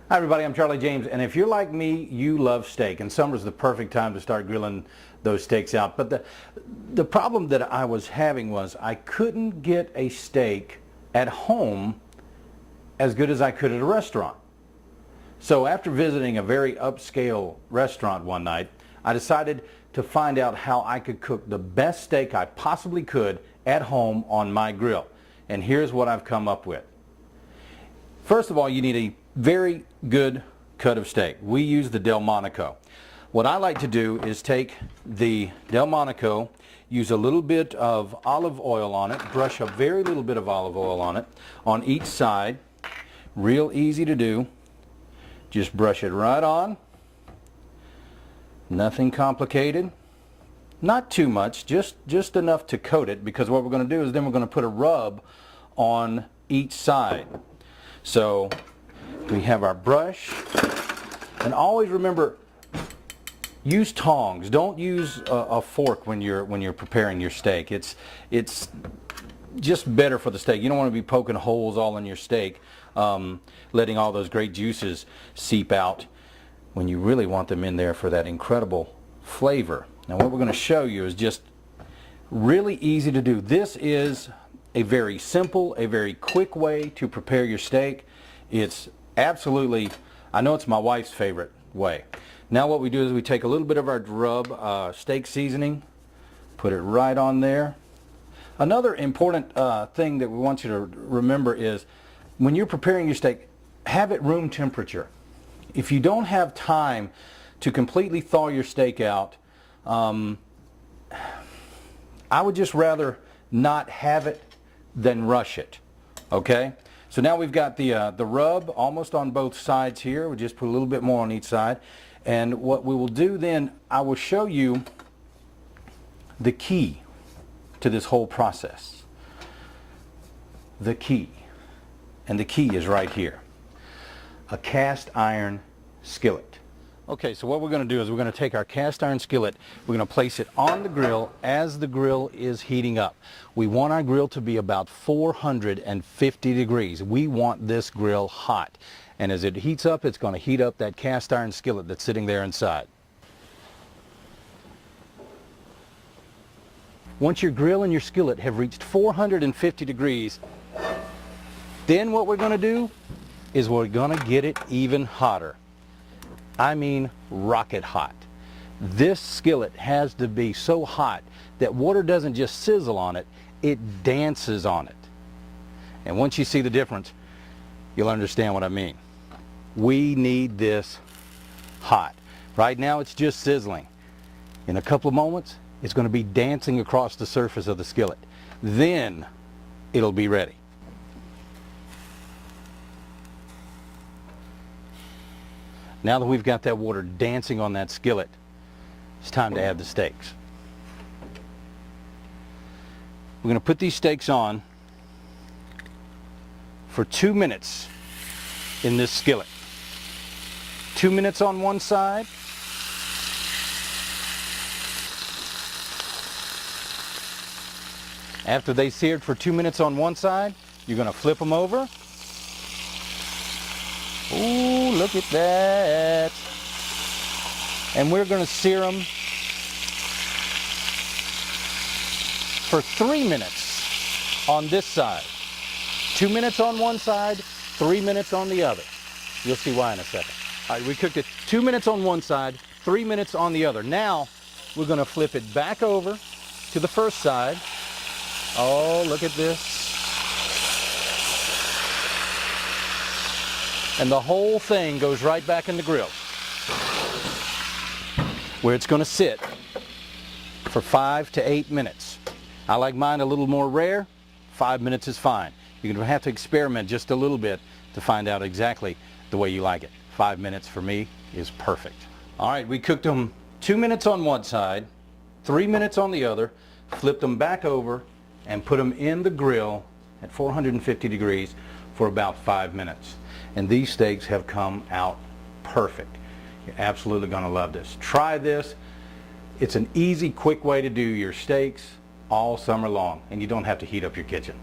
Hi everybody, I'm Charlie James, and if you're like me, you love steak, and summer's the perfect time to start grilling those steaks out. But the problem that I was having was I couldn't get a steak at home as good as I could at a restaurant. So after visiting a very upscale restaurant one night, I decided to find out how I could cook the best steak I possibly could at home on my grill. And here's what I've come up with. First of all, you need a very good cut of steak. We use the Delmonico. What I like to do is take the Delmonico, use a little bit of olive oil on it, brush a very little bit of olive oil on it on each side. Real easy to do. Just brush it right on. Nothing complicated. Not too much, just enough to coat it, because what we're going to do is then we're going to put a rub on each side. So we have our brush, and always remember, use tongs. Don't use a fork when you're preparing your steak. It's just better for the steak. You don't want to be poking holes all in your steak, letting all those great juices seep out when you really want them in there for that incredible flavor. Now what we're going to show you is just really easy to do. This is a very simple, a very quick way to prepare your steak. It's absolutely, I know it's my wife's favorite way. Now what we do is we take a little bit of our rub steak seasoning, put it right on there. Another important thing that we want you to remember is when you're preparing your steak, have it room temperature. If you don't have time to completely thaw your steak out, I would just rather not have it than rush it. Okay? So now we've got the rub almost on both sides here. We just put a little bit more on each side. And what we will do then, I will show you the key to this whole process. The key. And the key is right here. A cast iron skillet. Okay, so what we're going to do is we're going to take our cast iron skillet, we're going to place it on the grill as the grill is heating up. We want our grill to be about 450 degrees. We want this grill hot. And as it heats up, it's going to heat up that cast iron skillet that's sitting there inside. Once your grill and your skillet have reached 450 degrees, then what we're going to do is we're going to get it even hotter. I mean rocket hot. This skillet has to be so hot that water doesn't just sizzle on it, it dances on it. And once you see the difference, you'll understand what I mean. We need this hot. Right now it's just sizzling. In a couple of moments, it's going to be dancing across the surface of the skillet. Then it'll be ready. Now that we've got that water dancing on that skillet, it's time to add the steaks. We're going to put these steaks on for 2 minutes in this skillet. 2 minutes on one side. After they seared for 2 minutes on one side, you're going to flip them over. Ooh, look at that. And we're going to sear them for 3 minutes on this side. 2 minutes on one side, 3 minutes on the other. You'll see why in a second. All right, we cooked it 2 minutes on one side, 3 minutes on the other. Now, we're going to flip it back over to the first side. Oh, look at this. And the whole thing goes right back in the grill, where it's going to sit for 5 to 8 minutes. I like mine a little more rare. 5 minutes is fine. You're going to have to experiment just a little bit to find out exactly the way you like it. 5 minutes for me is perfect. All right, we cooked them 2 minutes on one side, 3 minutes on the other, flipped them back over, and put them in the grill at 450 degrees for about 5 minutes. And these steaks have come out perfect. You're absolutely going to love this. Try this. It's an easy, quick way to do your steaks all summer long, and you don't have to heat up your kitchen.